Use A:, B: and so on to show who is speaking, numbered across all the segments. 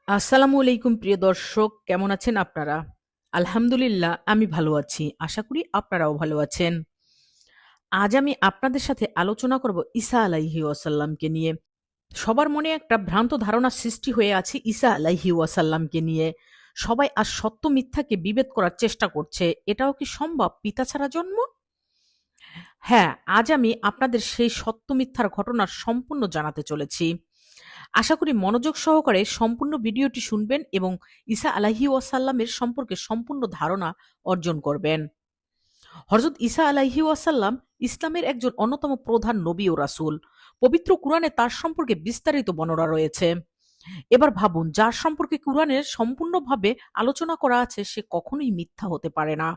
A: আসসালামু আলাইকুম প্রিয় দর্শক, কেমন আছেন আপনারা? আলহামদুলিল্লাহ আমি ভালো আছি। আশা করি আপনারাও ভালো আছেন। আজ আমি আপনাদের সাথে আলোচনা করব ঈসা আলাইহি ওয়াসাল্লামকে নিয়ে। সবার মনে একটা ভ্রান্ত ধারণা সৃষ্টি হয়ে আছে ঈসা আলাইহি ওয়াসাল্লামকে নিয়ে। সবাই আজ সত্য মিথ্যাকে বিভেদ করার চেষ্টা করছে। এটাও কি সম্ভব পিতা ছাড়া জন্ম? হ্যাঁ, আজ আমি আপনাদের সেই সত্য মিথ্যার ঘটনার সম্পূর্ণ জানাতে চলেছি। আশা করি মনোযোগ সহকারে সম্পূর্ণ ভিডিওটি শুনবেন এবং ঈসা আলাইহি ওয়াসাল্লামের সম্পর্কে সম্পূর্ণ ধারণা অর্জন করবেন। হযরত ঈসা আলাইহি ওয়াসাল্লাম ইসলামের একজন অন্যতম প্রধান নবী ও রাসূল। পবিত্র কুরআনে তার সম্পর্কে বিস্তারিত বর্ণনা রয়েছে। এবার ভাবুন, যার সম্পর্কে কুরআনের সম্পূর্ণভাবে আলোচনা করা আছে সে কখনোই মিথ্যা হতে পারে না।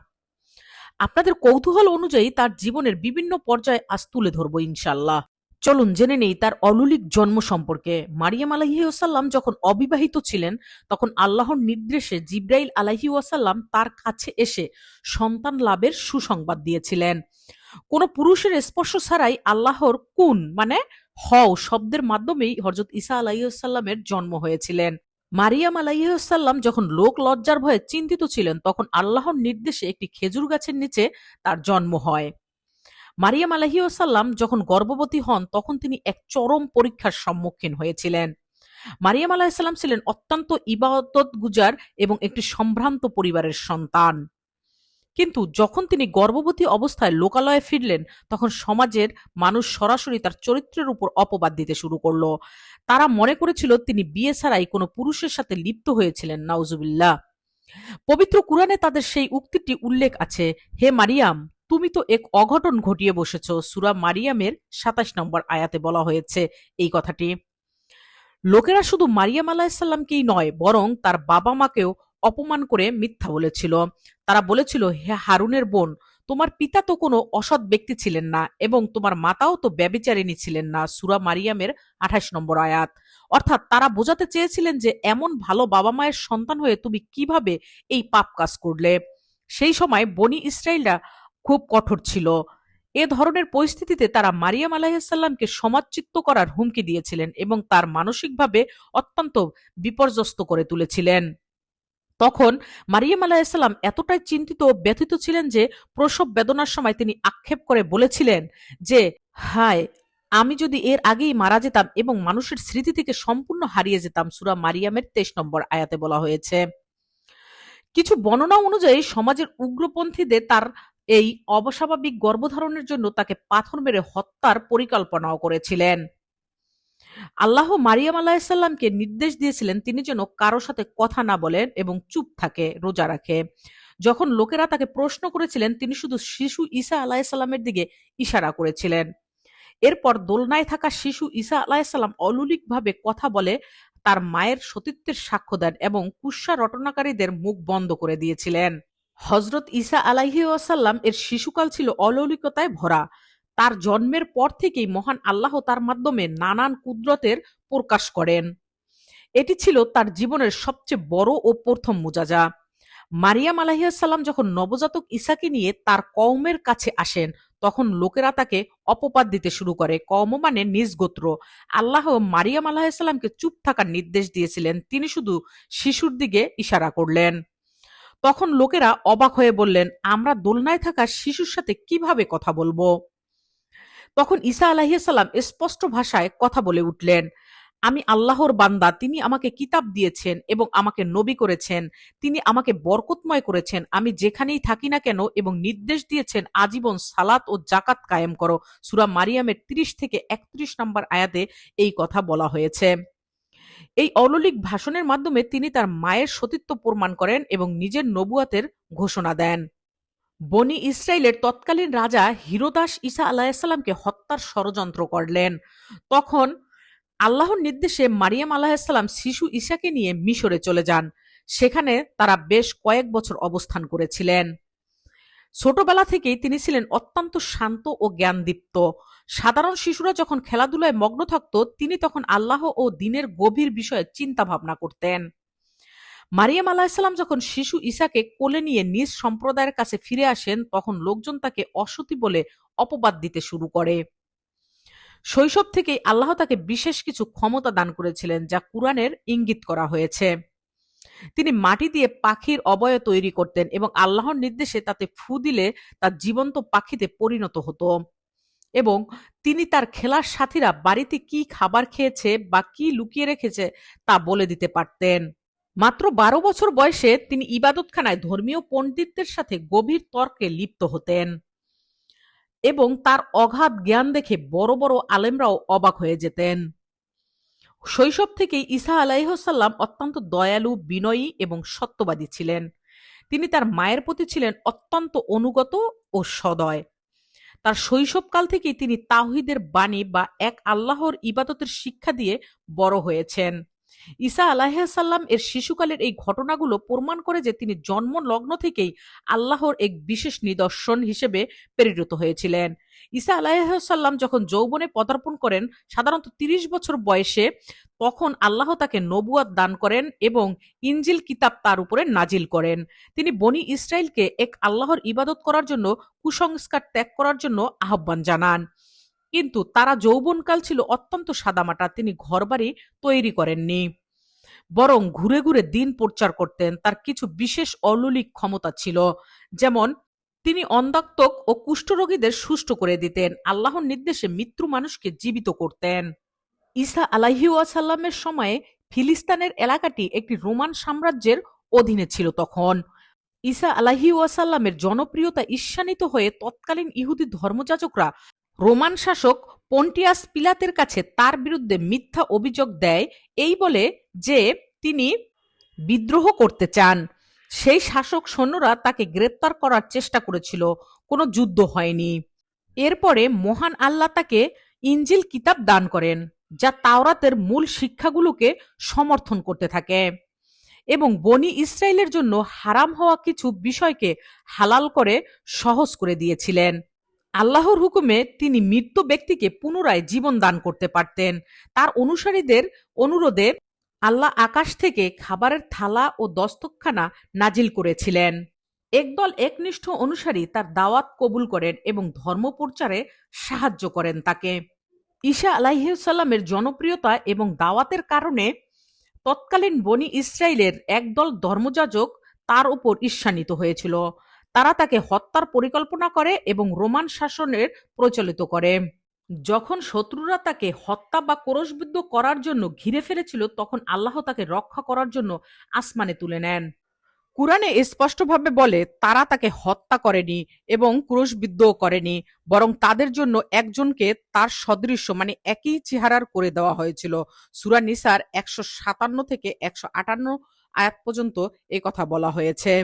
A: আপনাদের কৌতূহল অনুযায়ী তার জীবনের বিভিন্ন পর্যায়ে আজ তুলে ধরব ইনশাআল্লাহ। চলুন জেনে নেই তার অলৌকিক জন্ম সম্পর্কে। মারিয়াম আলাইহি ওয়াসাল্লাম যখন অবিবাহিত ছিলেন তখন আল্লাহর নির্দেশে জিবরাইল আলাইহি ওয়াসাল্লাম তার কাছে এসে সন্তান লাভের সুসংবাদ দিয়েছিলেন। কোনো পুরুষের স্পর্শ ছাড়াই আল্লাহর কুন মানে হও শব্দের মাধ্যমেই হযরত ঈসা আলাইহিস সালামের জন্ম হয়েছিলেন। মারিয়াম আলাইহিস সালাম যখন লোক লজ্জার ভয়ে চিন্তিত ছিলেন তখন আল্লাহর নির্দেশে একটি খেজুর গাছের নিচে তার জন্ম হয়। মারিয়াম আলাইহিসসালাম যখন গর্ভবতী হন তখন তিনি এক চরম পরীক্ষার সম্মুখীন হয়েছিলেন। মারিয়াম আলাইহিসসালাম ছিলেন অত্যন্ত ইবাদতগুজার এবং একটি সম্ভ্রান্ত পরিবারের সন্তান। কিন্তু যখন তিনি গর্ভবতী অবস্থায় লোকালয়ে ফিরলেন তখন সমাজের মানুষ সরাসরি তার চরিত্রের উপর অপবাদ দিতে শুরু করলো। তারা মনে করেছিল তিনি বিয়ে ছাড়াই কোনো পুরুষের সাথে লিপ্ত হয়েছিলেন, নাউজুবিল্লাহ। পবিত্র কুরআনে তাদের সেই উক্তিটি উল্লেখ আছে, হে মারিয়াম, তুমি তো এক অঘটন ঘটিয়ে বসেছ। সূরা মারিয়ামের ২৭ নম্বর আয়াতে বলা হয়েছে এই কথাটি। লোকেরা শুধু মারিয়াম আলাইসাল্লামকেই নয় বরং তার বাবা মাকেও অপমান করে মিথ্যা বলেছিল। তারা বলেছিল, হে হারুনের বোন, তোমার পিতা তো কোনো অসৎ ব্যক্তি ছিলেন না এবং তোমার মাতাও তো ব্যভিচারিণী ছিলেন না। সূরা মারিয়ামের ২৮ নম্বর আয়াত। অর্থাৎ তারা বোঝাতে চেয়েছিলেন যে এমন ভালো বাবা মায়ের সন্তান হয়ে তুমি কিভাবে এই পাপ কাজ করলে। সেই সময় বনি ইসরাইলরা খুব কঠোর ছিল। এ ধরনের পরিস্থিতিতে তারা মারিয়াম আলাইহিসসালামকে সমাজচ্যুত করার হুমকি দিয়েছিলেন এবং তার মানসিকভাবে অত্যন্ত বিপর্যস্ত করে তুলেছিলেন। তখন মারিয়াম আলাইহিসসালাম এতটাই চিন্তিত ও ব্যথিত ছিলেন যে প্রসব বেদনার সময় তিনি আক্ষেপ করে বলেছিলেন যে, হায়, আমি যদি এর আগেই মারা যেতাম এবং মানুষের স্মৃতি থেকে সম্পূর্ণ হারিয়ে যেতাম। সূরা মারিয়ামের ২৩ নম্বর আয়াতে বলা হয়েছে। কিছু বর্ণনা অনুযায়ী সমাজের উগ্রপন্থীদের তার এই অস্বাভাবিক গর্ভধারণের জন্য তাকে পাথর মেরে হত্যার পরিকল্পনাও করেছিলেন। আল্লাহ মারিয়াম আলাইসাল্লামকে নির্দেশ দিয়েছিলেন তিনি যেন কারো সাথে কথা না বলেন এবং চুপ থাকে, রোজা রাখে। যখন লোকেরা তাকে প্রশ্ন করেছিলেন তিনি শুধু শিশু ঈসা আলাইসাল্লামের দিকে ইশারা করেছিলেন। এরপর দোলনায় থাকা শিশু ঈসা আলাইসাল্লাম অলৌকিকভাবে কথা বলে তার মায়ের সতীত্বের সাক্ষ্য দেন এবং কুৎসা রটনাকারীদের মুখ বন্ধ করে দিয়েছিলেন। হযরত ঈসা আলাইহি ওয়াসাল্লাম এর শিশুকাল ছিল অলৌকিকতায় ভরা। তার জন্মের পর থেকেই মহান আল্লাহ তার মাধ্যমে নানান কুদরতের প্রকাশ করেন। এটি ছিল তার জীবনের সবচেয়ে বড় ও প্রথম মুজাজা। মারিয়াম আলাইহিস সালাম যখন নবজাতক ঈসাকে নিয়ে তার কওমের কাছে আসেন তখন লোকেরা তাকে অপবাদ দিতে শুরু করে। কওম মানে নিজ গোত্র। আল্লাহ মারিয়াম আলাইহিস সালামকে চুপ থাকার নির্দেশ দিয়েছিলেন, তিনি শুধু শিশুর দিকে ইশারা করলেন। তখন লোকেরা অবাক হয়ে বললেন, আমরা দোলনায় থাকা শিশুর সাথে কিভাবে কথা বলবো? তখন ঈসা আলাইহিস সালাম স্পষ্ট ভাষায় কথা বলে উঠলেন, আমি আল্লাহর বান্দা, তিনি আমাকে কিতাব দিয়েছেন এবং আমাকে নবী করেছেন। তিনি আমাকে বরকতময় করেছেন আমি যেখানেই থাকি না কেন এবং নির্দেশ দিয়েছেন আজীবন সালাত ও জাকাত কায়েম করো। সূরা মারিয়ামের ৩০ থেকে ৩১ নম্বর আয়াতে এই কথা বলা হয়েছে। এই অলৌকিক ভাষণের মাধ্যমে তিনি তার মায়ের সতীত্ব প্রমাণ করেন এবং নিজের নবুয়াতের ঘোষণা দেন। বনি ইসরায়েলের তৎকালীন রাজা হিরোদাস ঈসা আলাইসাল্লামকে হত্যার ষড়যন্ত্র করলেন। তখন আল্লাহর নির্দেশে মারিয়াম আলাইসাল্লাম শিশু ঈসাকে নিয়ে মিশরে চলে যান। সেখানে তারা বেশ কয়েক বছর অবস্থান করেছিলেন। ছোটবেলা থেকেই তিনি ছিলেন অত্যন্ত শান্ত ও জ্ঞানদীপ্ত। সাধারণ শিশুরা যখন খেলাধুলায় মগ্ন থাকত তিনি তখন আল্লাহ ও দ্বীনের গভীর বিষয়ে চিন্তা ভাবনা করতেন। মারিয়াম আলাইসাল্লাম যখন শিশু ঈসাকে কোলে নিয়ে নিজ সম্প্রদায়ের কাছে ফিরে আসেন তখন লোকজন তাকে অসতী বলে অপবাদ দিতে শুরু করে। শৈশব থেকেই আল্লাহ তাকে বিশেষ কিছু ক্ষমতা দান করেছিলেন, যা কুরআনের ইঙ্গিত করা হয়েছে। তিনি মাটি দিয়ে পাখির অবয়ব তৈরি করতেন এবং আল্লাহর নির্দেশে তাতে ফু দিলে তা জীবন্ত পাখিতে পরিণত হতো। এবং তিনি তার খেলার সাথীরা বাড়িতে কি খাবার খেয়েছে বা কি লুকিয়ে রেখেছে তা বলে দিতে পারতেন। মাত্র ১২ বছর বয়সে তিনি ইবাদতখানায় ধর্মীয় পণ্ডিতদের সাথে গভীর তর্কে লিপ্ত হতেন এবং তার অগাধ জ্ঞান দেখে বড় বড় আলেমরাও অবাক হয়ে যেতেন। শৈশব থেকেই ঈসা আলাইহিসসালাম অত্যন্ত দয়ালু, বিনয়ী এবং সত্যবাদী ছিলেন। তিনি তার মায়ের প্রতি ছিলেন অত্যন্ত অনুগত ও সদয়। তার শৈশবকাল থেকেই তিনি তাওহীদের বাণী বা এক আল্লাহর ইবাদতের শিক্ষা দিয়ে বড় হয়েছেন। ঈসা আলাইহিসসালাম এর শিশুকালের এই ঘটনাগুলো প্রমাণ করে যে তিনি জন্ম লগ্ন থেকেই আল্লাহর এক বিশেষ নিদর্শন হিসেবে প্রেরিত হয়েছিলেন। ঈসা আলাইহিসসালাম যখন যৌবনে পদার্পণ করেন, সাধারণত ৩০ বছর বয়সে, তখন আল্লাহ তাকে নবুয়াত দান করেন এবং ইনজিল কিতাব তার উপরে নাজিল করেন। তিনি বনি ইসরাইলকে এক আল্লাহর ইবাদত করার জন্য, কুসংস্কার ত্যাগ করার জন্য আহ্বান জানান। কিন্তু তারা যৌবনকাল ছিল অত্যন্ত সাদামাটা। তিনি ঘরবাড়ি তৈরি করেননি, বরং ঘুরে ঘুরে দিন প্রচার করতেন। তার কিছু বিশেষ অলৌকিক ক্ষমতা ছিল, যেমন তিনি অন্ধত্বক ও কুষ্ঠরোগীদের সুস্থ করে দিতেন, আল্লাহর নির্দেশে মৃত্যু মানুষকে জীবিত করতেন। ঈসা আলাইহিওয়াসাল্লামের সময়ে ফিলিস্তিনের এলাকাটি একটি রোমান সাম্রাজ্যের অধীনে ছিল। তখন ঈসা আলাইহিওয়াসাল্লামের জনপ্রিয়তা ঈর্ষান্বিত হয়ে তৎকালীন ইহুদি ধর্মযাজকরা রোমান শাসক পন্টিয়াস পিলাতের কাছে তার বিরুদ্ধে মিথ্যা অভিযোগ দেয়, এই বলে যে তিনি বিদ্রোহ করতে চান। সেই শাসক সৈন্যরা তাকে গ্রেপ্তার করার চেষ্টা করেছিল, কোনো যুদ্ধ হয়নি। এরপরে মহান আল্লাহ তাকে ইনজিল কিতাব দান করেন, যা তাওরাতের মূল শিক্ষাগুলোকে সমর্থন করতে থাকে এবং বনি ইসরায়েলের জন্য হারাম হওয়া কিছু বিষয়কে হালাল করে সহজ করে দিয়েছিলেন। আল্লাহর হুকুমে তিনি মৃত ব্যক্তিকে পুনরায় জীবন দান করতে পারতেন। তার অনুসারীদের অনুরোধে আল্লাহ আকাশ থেকে খাবারের থালা ও দস্তরখানা নাজিল করেছিলেন। একদল একনিষ্ঠ অনুসারী তার দাওয়াত কবুল করেন এবং ধর্ম প্রচারে সাহায্য করেন তাকে। ঈসা আলাইহিসসালামের জনপ্রিয়তা এবং দাওয়াতের কারণে তৎকালীন বনি ইসরায়েলের একদল ধর্মযাজক তার উপর ঈর্ষান্বিত হয়েছিল। তারা তাকে হত্যার পরিকল্পনা করে এবং রোমান শাসনের প্রচলিত করে। যখন শত্রুরা তাকে হত্যা বা ক্রুশবিদ্ধ করার জন্য ঘিরে ফেলেছিল, তখন আল্লাহ তাকে রক্ষা করার জন্য আসমানে তুলে নেন। কুরআনে স্পষ্টভাবে বলে, তারা তাকে হত্যা করেনি এবং ক্রুশবিদ্ধও করেনি, বরং তাদের জন্য একজনকে তার সদৃশ্য মানে একই চেহারার করে দেওয়া হয়েছিল। সূরা নিসার ১৫৭ থেকে ১৫৮ আয়াত পর্যন্ত এই কথা বলা হয়েছে।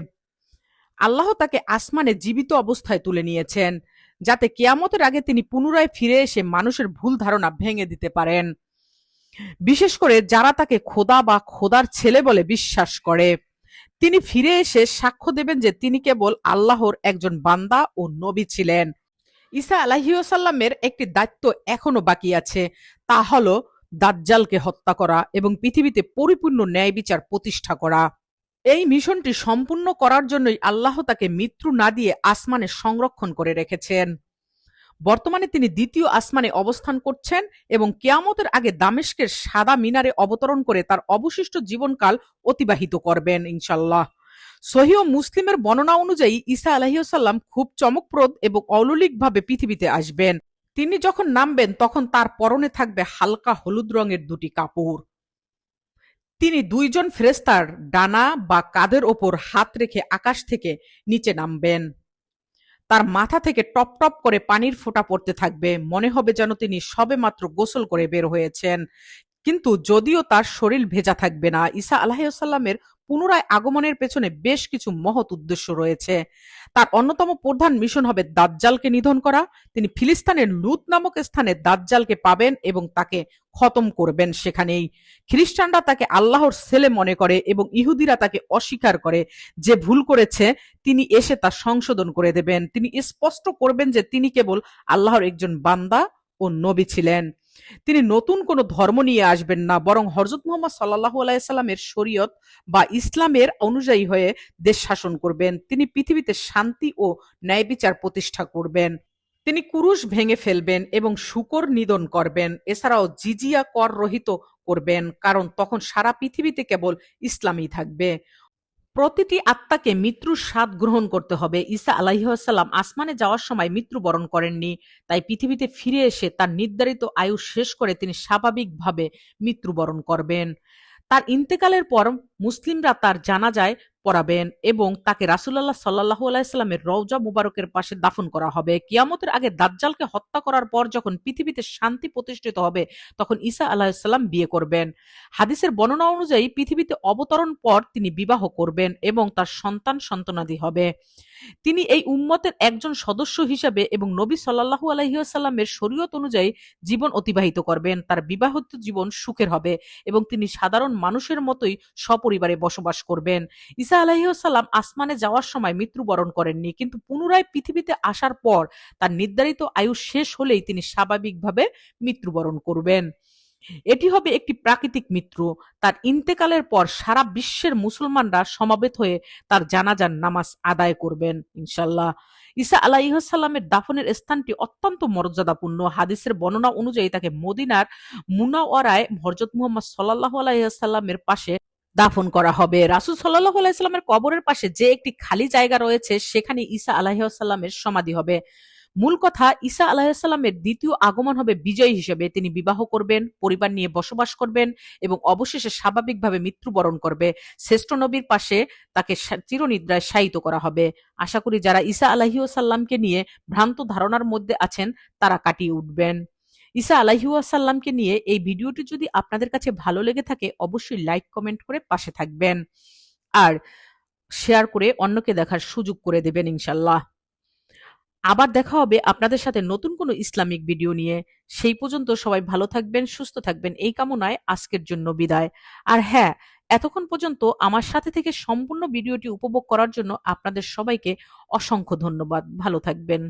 A: আল্লাহ তাকে আসমানে জীবিত অবস্থায় তুলে নিয়েছেন, যাতে কিয়ামতের আগে তিনি পুনরায় ফিরে এসে মানুষের ভুল ধারণা ভেঙে দিতে পারেন, বিশেষ করে যারা তাকে খোদা বা খোদার ছেলে বলে বিশ্বাস করে। তিনি ফিরে এসে সাক্ষ্য দেবেন যে তিনি কেবল আল্লাহর একজন বান্দা ও নবী ছিলেন। ঈসা আলাইহিসসালামের একটি দায়িত্ব এখনো বাকি আছে, তা হলো দাজ্জালকে হত্যা করা এবং পৃথিবীতে পরিপূর্ণ ন্যায় বিচার প্রতিষ্ঠা করা। এই মিশনটি সম্পূর্ণ করার জন্যই আল্লাহ তাকে মৃত্যু না দিয়ে আসমানে সংরক্ষণ করে রেখেছেন। বর্তমানে তিনি দ্বিতীয় আসমানে অবস্থান করছেন এবং কিয়ামতের আগে দামেস্কের সাদা মিনারে অবতরণ করে তার অবশিষ্ট জীবনকাল অতিবাহিত করবেন ইনশাল্লাহ। সহিহ মুসলিমের বর্ণনা অনুযায়ী ঈসা আলাইহিসসালাম খুব চমকপ্রদ এবং অলৌকিকভাবে পৃথিবীতে আসবেন। তিনি যখন নামবেন তখন তার পরনে থাকবে হালকা হলুদ রঙের দুটি কাপড়। তিনি দুইজন ফেরেশতার ডানা বা কাঁধের ওপর হাত রেখে আকাশ থেকে নিচে নামবেন। তার মাথা থেকে টপ টপ করে পানির ফোঁটা পড়তে থাকবে, মনে হবে যেন তিনি সবেমাত্র গোসল করে বের হয়েছেন। কিন্তু যদিও তার শরীর ভেজা থাকবে না। ঈসা আলাইহিসসালামের পুনরায় আগমনের পেছনে বেশ কিছু মহৎ উদ্দেশ্য রয়েছে। তার অন্যতম প্রধান মিশন হবে দাজ্জালকে নিধন করা। তিনি ফিলিস্তিনের লুদ নামক স্থানে দাজ্জালকে পাবেন এবং তাকে খতম করবেন সেখানেই। খ্রিস্টানরা তাকে আল্লাহর ছেলে মনে করে এবং ইহুদিরা তাকে অস্বীকার করে। যে ভুল করেছে তিনি এসে তা সংশোধন করে দেবেন। তিনি স্পষ্ট করবেন যে তিনি কেবল আল্লাহর একজন বান্দা ও নবী ছিলেন। তিনি নতুন কোনো ধর্ম নিয়ে আসবেন না, বরং হযরত মুহাম্মদ সাল্লাল্লাহু আলাইহি সাল্লামের শরীয়ত বা ইসলামের অনুযায়ী হয়ে দেশ শাসন করবেন। তিনি পৃথিবীতে শান্তি ও ন্যায় বিচার প্রতিষ্ঠা করবেন। তিনি কুরুশ ভেঙে ফেলবেন এবং শূকর নিধন করবেন। এছাড়াও জিজিয়া কর রহিত করবেন, কারণ তখন সারা পৃথিবীতে কেবল ইসলামই থাকবে। প্রতিটি আত্মাকে মৃত্যুর স্বাদ গ্রহণ করতে হবে। ঈসা আলাইহিসসালাম আসমানে যাওয়ার সময় মৃত্যুবরণ করেননি, তাই পৃথিবীতে ফিরে এসে তার নির্ধারিত আয়ু শেষ করে তিনি স্বাভাবিকভাবে মৃত্যুবরণ করবেন। তার ইন্তেকালের পর মুসলিমরা তার জানাজায় পড়াবেন এবং তাকে রাসূলুল্লাহ সাল্লাল্লাহু আলাইহি সাল্লামের রওজা মুবারকের পাশে দাফন করা হবে। কিয়ামতের আগে দাজ্জালকে হত্যা করার পর যখন পৃথিবীতে শান্তি প্রতিষ্ঠিত হবে, তখন ঈসা আলাইহিস সালাম বিয়ে করবেন। হাদিসের বর্ণনা অনুযায়ী পৃথিবীতে অবতরণ পর তিনি বিবাহ করবেন এবং তার সন্তান সন্তানাদি হবে। তিনি এই উম্মতের একজন সদস্য হিসাবে এবং নবী সাল্লাল্লাহু আলাইহি ওয়াসাল্লামের শরীয়ত অনুযায়ী জীবন অতিবাহিত করবেন। তার বিবাহিত জীবন সুখের হবে এবং তিনি সাধারণ মানুষের মতোই সপরিবারে বসবাস করবেন। ঈসা আলাইহিস সালাম আসমানে যাওয়ার সময় মৃত্যুবরণ করেননি, কিন্তু পুনরায় পৃথিবীতে আসার পর তার নির্ধারিত আয়ু শেষ হলেই তিনি স্বাভাবিকভাবে মৃত্যুবরণ করবেন। এটি হবে একটি প্রাকৃতিক মৃত্যু। তার ইন্তেকালের পর সারা বিশ্বের মুসলমানরা সমবেত হয়ে তার জানাজার নামাজ আদায় করবেন ইনশাল্লাহ। ঈসা আলাইহিস সালামের দাফনের স্থানটি অত্যন্ত মর্যাদাপূর্ণ। হাদিসের বর্ণনা অনুযায়ী তাকে মদিনার মুনাওয়ারায় হযরত মুহাম্মদ সাল্লাল্লাহু আলাইহি ওয়াসাল্লামের পাশে দাফন করা হবে। রাসূল সাল্লাল্লাহু আলাইহি সাল্লামের কবরের পাশে যে একটি খালি জায়গা রয়েছে, সেখানে ঈসা আলাইহিস সালামের সমাধি হবে। মূল কথা, ঈসা আলাইহিসসালামের দ্বিতীয় আগমন হবে বিজয়ী হিসেবে। তিনি বিবাহ করবেন, পরিবার নিয়ে বসবাস করবেন এবং অবশেষে স্বাভাবিকভাবে মৃত্যুবরণ করবে। শ্রেষ্ঠ নবীর পাশে তাকে চিরনিদ্রায় শায়িত করা হবে। আশা করি যারা ঈসা আলাইহিসসালামকে নিয়ে ভ্রান্ত ধারণার মধ্যে আছেন তারা কাটিয়ে উঠবেন। ঈসা আলাইহিসসালামকে নিয়ে এই ভিডিওটি যদি আপনাদের কাছে ভালো লেগে থাকে, অবশ্যই লাইক কমেন্ট করে পাশে থাকবেন আর শেয়ার করে অন্যকে দেখার সুযোগ করে দেবেন ইনশাল্লাহ। আবার দেখা হবে আপনাদের সাথে নতুন কোনো ইসলামিক ভিডিও নিয়ে। সেই পর্যন্ত সবাই ভালো থাকবেন, সুস্থ থাকবেন, এই কামনায় আজকের জন্য বিদায়। আর হ্যাঁ, এতক্ষণ পর্যন্ত আমার সাথে থেকে সম্পূর্ণ ভিডিওটি উপভোগ করার জন্য আপনাদের সবাইকে অসংখ্য ধন্যবাদ। ভালো থাকবেন।